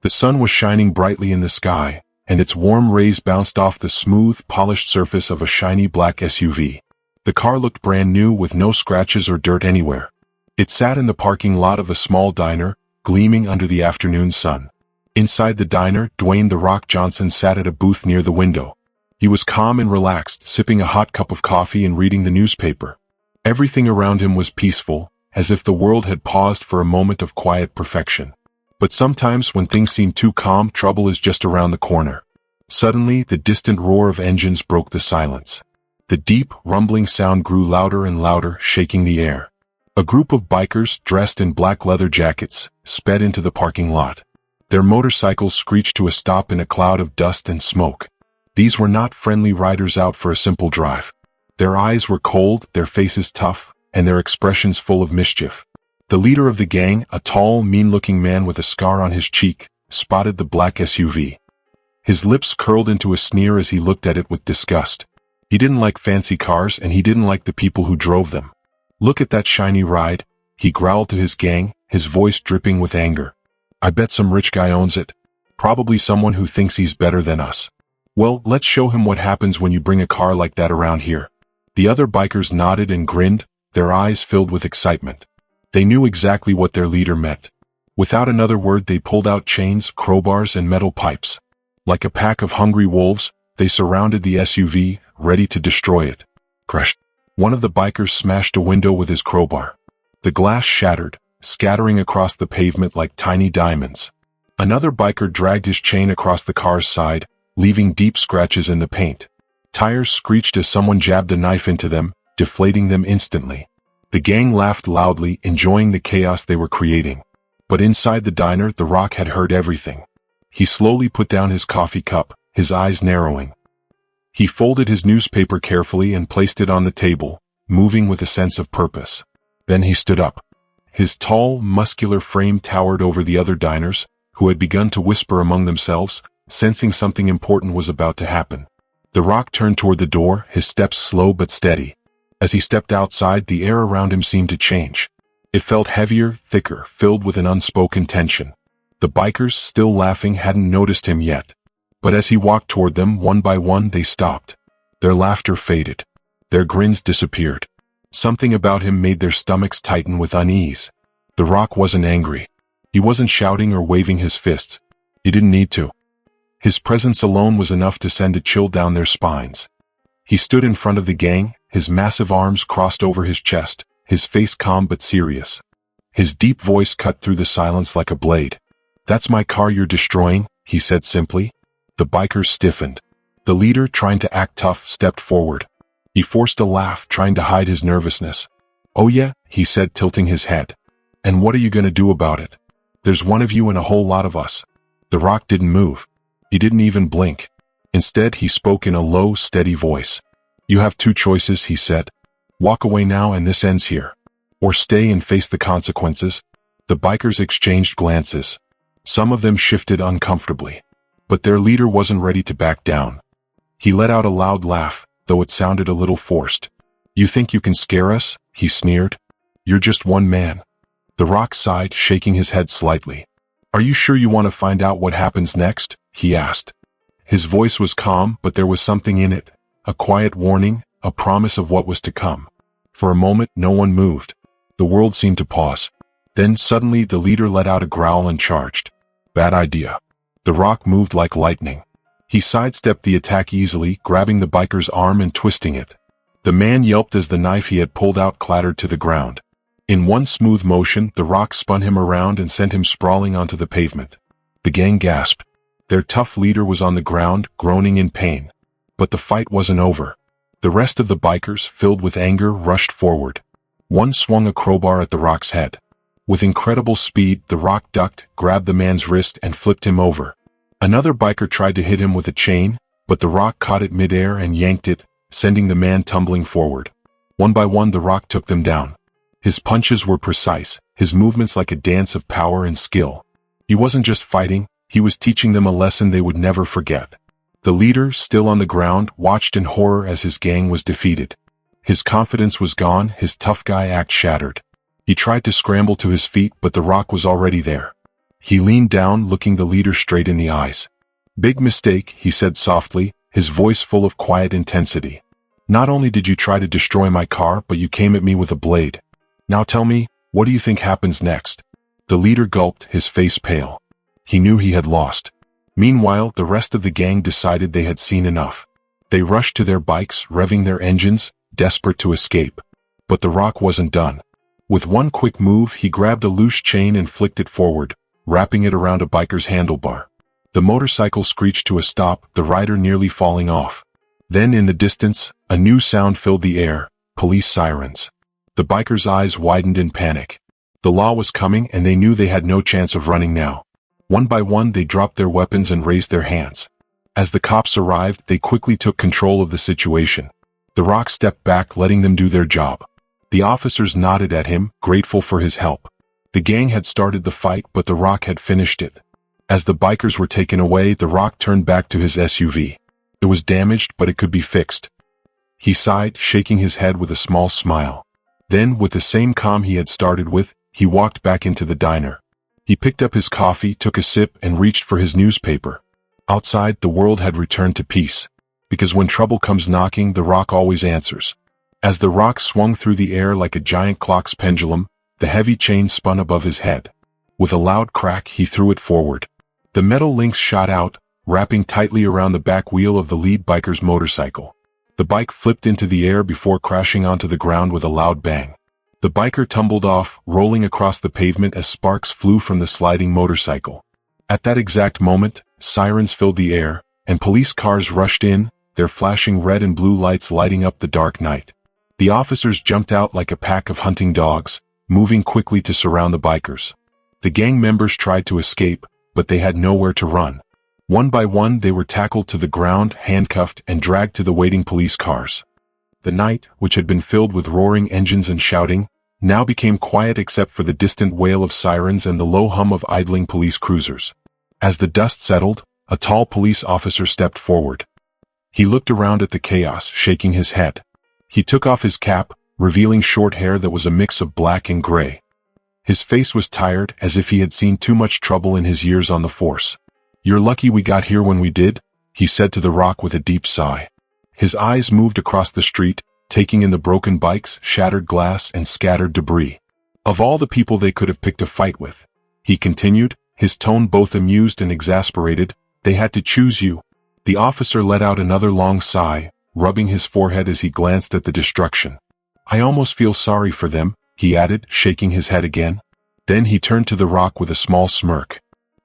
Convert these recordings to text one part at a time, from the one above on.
The sun was shining brightly in the sky, and its warm rays bounced off the smooth, polished surface of a shiny black SUV. The car looked brand new with no scratches or dirt anywhere. It sat in the parking lot of a small diner, gleaming under the afternoon sun. Inside the diner, Dwayne "The Rock" Johnson sat at a booth near the window. He was calm and relaxed, sipping a hot cup of coffee and reading the newspaper. Everything around him was peaceful, as if the world had paused for a moment of quiet perfection. But sometimes when things seem too calm, trouble is just around the corner. Suddenly, the distant roar of engines broke the silence. The deep, rumbling sound grew louder and louder, shaking the air. A group of bikers, dressed in black leather jackets, sped into the parking lot. Their motorcycles screeched to a stop in a cloud of dust and smoke. These were not friendly riders out for a simple drive. Their eyes were cold, their faces tough, and their expressions full of mischief. The leader of the gang, a tall, mean-looking man with a scar on his cheek, spotted the black SUV. His lips curled into a sneer as he looked at it with disgust. He didn't like fancy cars, and he didn't like the people who drove them. "Look at that shiny ride," he growled to his gang, his voice dripping with anger. "I bet some rich guy owns it. Probably someone who thinks he's better than us. Well, let's show him what happens when you bring a car like that around here." The other bikers nodded and grinned, their eyes filled with excitement. They knew exactly what their leader meant. Without another word, they pulled out chains, crowbars, and metal pipes. Like a pack of hungry wolves, they surrounded the SUV, ready to destroy it. Crash! One of the bikers smashed a window with his crowbar. The glass shattered, scattering across the pavement like tiny diamonds. Another biker dragged his chain across the car's side, leaving deep scratches in the paint. Tires screeched as someone jabbed a knife into them, deflating them instantly. The gang laughed loudly, enjoying the chaos they were creating. But inside the diner, The Rock had heard everything. He slowly put down his coffee cup, his eyes narrowing. He folded his newspaper carefully and placed it on the table, moving with a sense of purpose. Then he stood up. His tall, muscular frame towered over the other diners, who had begun to whisper among themselves, sensing something important was about to happen. The Rock turned toward the door, his steps slow but steady. As he stepped outside, the air around him seemed to change. It felt heavier, thicker, filled with an unspoken tension. The bikers, still laughing, hadn't noticed him yet. But as he walked toward them, one by one, they stopped. Their laughter faded. Their grins disappeared. Something about him made their stomachs tighten with unease. The Rock wasn't angry. He wasn't shouting or waving his fists. He didn't need to. His presence alone was enough to send a chill down their spines. He stood in front of the gang, his massive arms crossed over his chest, his face calm but serious. His deep voice cut through the silence like a blade. "That's my car you're destroying," he said simply. The bikers stiffened. The leader, trying to act tough, stepped forward. He forced a laugh, trying to hide his nervousness. "Oh yeah," he said, tilting his head. "And what are you gonna do about it? There's one of you and a whole lot of us." The Rock didn't move. He didn't even blink. Instead, he spoke in a low, steady voice. "You have two choices," he said. "Walk away now and this ends here. Or stay and face the consequences." The bikers exchanged glances. Some of them shifted uncomfortably. But their leader wasn't ready to back down. He let out a loud laugh, though it sounded a little forced. "You think you can scare us?" he sneered. "You're just one man." The Rock sighed, shaking his head slightly. "Are you sure you want to find out what happens next?" he asked. His voice was calm, but there was something in it. A quiet warning, a promise of what was to come. For a moment, no one moved. The world seemed to pause. Then suddenly the leader let out a growl and charged. "Bad idea." The Rock moved like lightning. He sidestepped the attack easily, grabbing the biker's arm and twisting it. The man yelped as the knife he had pulled out clattered to the ground. In one smooth motion, The Rock spun him around and sent him sprawling onto the pavement. The gang gasped. Their tough leader was on the ground, groaning in pain. But the fight wasn't over. The rest of the bikers, filled with anger, rushed forward. One swung a crowbar at The Rock's head. With incredible speed, The Rock ducked, grabbed the man's wrist, and flipped him over. Another biker tried to hit him with a chain, but The Rock caught it midair and yanked it, sending the man tumbling forward. One by one, The Rock took them down. His punches were precise, his movements like a dance of power and skill. He wasn't just fighting, he was teaching them a lesson they would never forget. The leader, still on the ground, watched in horror as his gang was defeated. His confidence was gone, his tough guy act shattered. He tried to scramble to his feet, but The Rock was already there. He leaned down, looking the leader straight in the eyes. "Big mistake," he said softly, his voice full of quiet intensity. "Not only did you try to destroy my car, but you came at me with a blade. Now tell me, what do you think happens next?" The leader gulped, his face pale. He knew he had lost. Meanwhile, the rest of the gang decided they had seen enough. They rushed to their bikes, revving their engines, desperate to escape. But The Rock wasn't done. With one quick move, he grabbed a loose chain and flicked it forward, wrapping it around a biker's handlebar. The motorcycle screeched to a stop, the rider nearly falling off. Then in the distance, a new sound filled the air: police sirens. The bikers' eyes widened in panic. The law was coming, and they knew they had no chance of running now. One by one, they dropped their weapons and raised their hands. As the cops arrived, they quickly took control of the situation. The Rock stepped back, letting them do their job. The officers nodded at him, grateful for his help. The gang had started the fight, but The Rock had finished it. As the bikers were taken away, The Rock turned back to his SUV. It was damaged, but it could be fixed. He sighed, shaking his head with a small smile. Then, with the same calm he had started with, he walked back into the diner. He picked up his coffee, took a sip, and reached for his newspaper. Outside, the world had returned to peace. Because when trouble comes knocking, The Rock always answers. As The Rock swung through the air like a giant clock's pendulum, the heavy chain spun above his head. With a loud crack, he threw it forward. The metal links shot out, wrapping tightly around the back wheel of the lead biker's motorcycle. The bike flipped into the air before crashing onto the ground with a loud bang. The biker tumbled off, rolling across the pavement as sparks flew from the sliding motorcycle. At that exact moment, sirens filled the air, and police cars rushed in, their flashing red and blue lights lighting up the dark night. The officers jumped out like a pack of hunting dogs, moving quickly to surround the bikers. The gang members tried to escape, but they had nowhere to run. One by one, they were tackled to the ground, handcuffed, and dragged to the waiting police cars. The night, which had been filled with roaring engines and shouting, now became quiet except for the distant wail of sirens and the low hum of idling police cruisers. As the dust settled, a tall police officer stepped forward. He looked around at the chaos, shaking his head. He took off his cap, revealing short hair that was a mix of black and gray. His face was tired, as if he had seen too much trouble in his years on the force. "You're lucky we got here when we did," he said to The Rock with a deep sigh. His eyes moved across the street, taking in the broken bikes, shattered glass, and scattered debris. "Of all the people they could have picked a fight with," he continued, his tone both amused and exasperated, "they had to choose you." The officer let out another long sigh, rubbing his forehead as he glanced at the destruction. "I almost feel sorry for them," he added, shaking his head again. Then he turned to The Rock with a small smirk.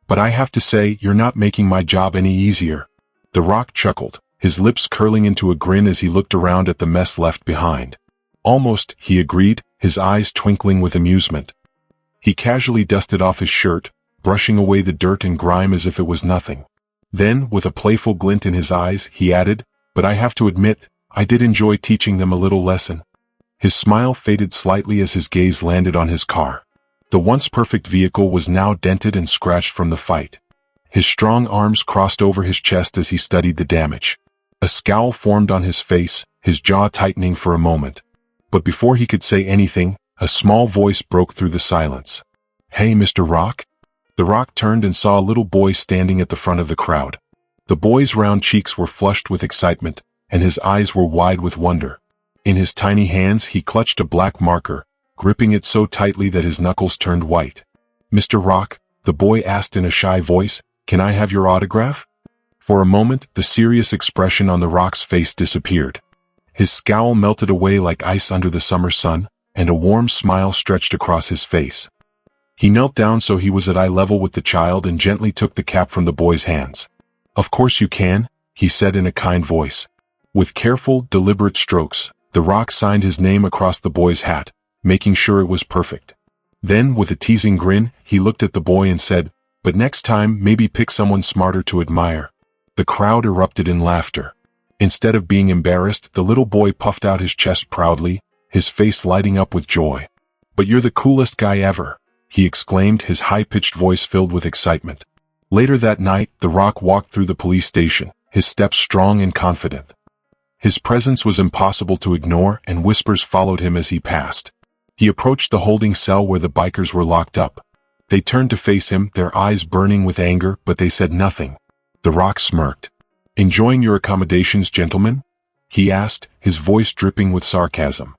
"But I have to say, you're not making my job any easier." The Rock chuckled, his lips curling into a grin as he looked around at the mess left behind. "Almost," he agreed, his eyes twinkling with amusement. He casually dusted off his shirt, brushing away the dirt and grime as if it was nothing. Then, with a playful glint in his eyes, he added, "But I have to admit, I did enjoy teaching them a little lesson." His smile faded slightly as his gaze landed on his car. The once perfect vehicle was now dented and scratched from the fight. His strong arms crossed over his chest as he studied the damage. A scowl formed on his face, his jaw tightening for a moment. But before he could say anything, a small voice broke through the silence. "Hey, Mr. Rock?" The Rock turned and saw a little boy standing at the front of the crowd. The boy's round cheeks were flushed with excitement, and his eyes were wide with wonder. In his tiny hands he clutched a black marker, gripping it so tightly that his knuckles turned white. "Mr. Rock," the boy asked in a shy voice, "can I have your autograph?" For a moment, the serious expression on the Rock's face disappeared. His scowl melted away like ice under the summer sun, and a warm smile stretched across his face. He knelt down so he was at eye level with the child and gently took the cap from the boy's hands. "Of course you can," he said in a kind voice. With careful, deliberate strokes, the Rock signed his name across the boy's hat, making sure it was perfect. Then, with a teasing grin, he looked at the boy and said, "But next time, maybe pick someone smarter to admire." The crowd erupted in laughter. Instead of being embarrassed, the little boy puffed out his chest proudly, his face lighting up with joy. "But you're the coolest guy ever," he exclaimed, his high-pitched voice filled with excitement. Later that night, The Rock walked through the police station, his steps strong and confident. His presence was impossible to ignore, and whispers followed him as he passed. He approached the holding cell where the bikers were locked up. They turned to face him, their eyes burning with anger, but they said nothing. The Rock smirked. "Enjoying your accommodations, gentlemen?" he asked, his voice dripping with sarcasm.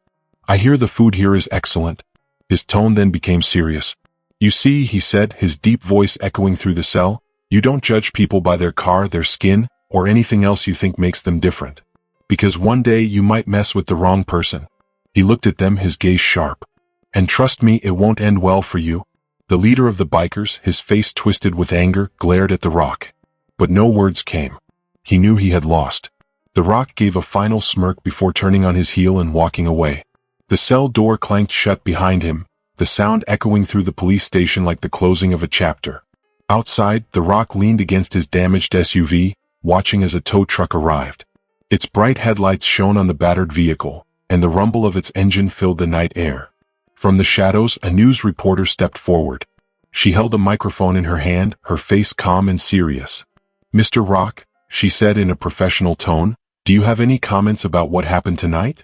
"I hear the food here is excellent." His tone then became serious. "You see," he said, his deep voice echoing through the cell, "you don't judge people by their car, their skin, or anything else you think makes them different. Because one day you might mess with the wrong person." He looked at them, his gaze sharp. "And trust me, it won't end well for you." The leader of the bikers, his face twisted with anger, glared at The Rock. But no words came. He knew he had lost. The Rock gave a final smirk before turning on his heel and walking away. The cell door clanked shut behind him, the sound echoing through the police station like the closing of a chapter. Outside, The Rock leaned against his damaged SUV, watching as a tow truck arrived. Its bright headlights shone on the battered vehicle, and the rumble of its engine filled the night air. From the shadows, a news reporter stepped forward. She held a microphone in her hand, her face calm and serious. "Mr. Rock," she said in a professional tone, "do you have any comments about what happened tonight?"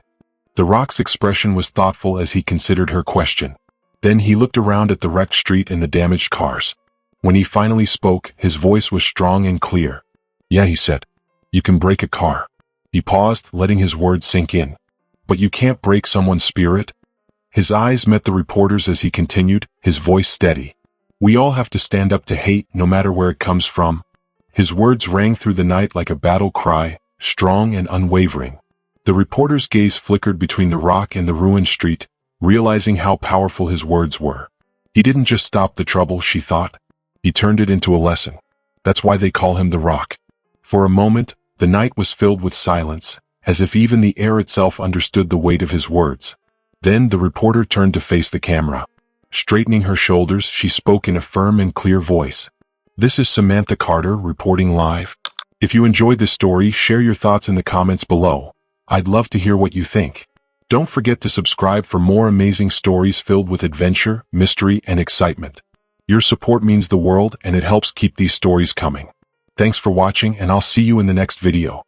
The Rock's expression was thoughtful as he considered her question. Then he looked around at the wrecked street and the damaged cars. When he finally spoke, his voice was strong and clear. "Yeah," he said. "You can break a car." He paused, letting his words sink in. "But you can't break someone's spirit." His eyes met the reporters as he continued, his voice steady. "We all have to stand up to hate, no matter where it comes from." His words rang through the night like a battle cry, strong and unwavering. The reporter's gaze flickered between The Rock and the ruined street, realizing how powerful his words were. He didn't just stop the trouble, she thought. He turned it into a lesson. That's why they call him The Rock. For a moment, the night was filled with silence, as if even the air itself understood the weight of his words. Then the reporter turned to face the camera. Straightening her shoulders, she spoke in a firm and clear voice. "This is Samantha Carter reporting live. If you enjoyed this story, share your thoughts in the comments below. I'd love to hear what you think. Don't forget to subscribe for more amazing stories filled with adventure, mystery, and excitement. Your support means the world and it helps keep these stories coming. Thanks for watching, and I'll see you in the next video.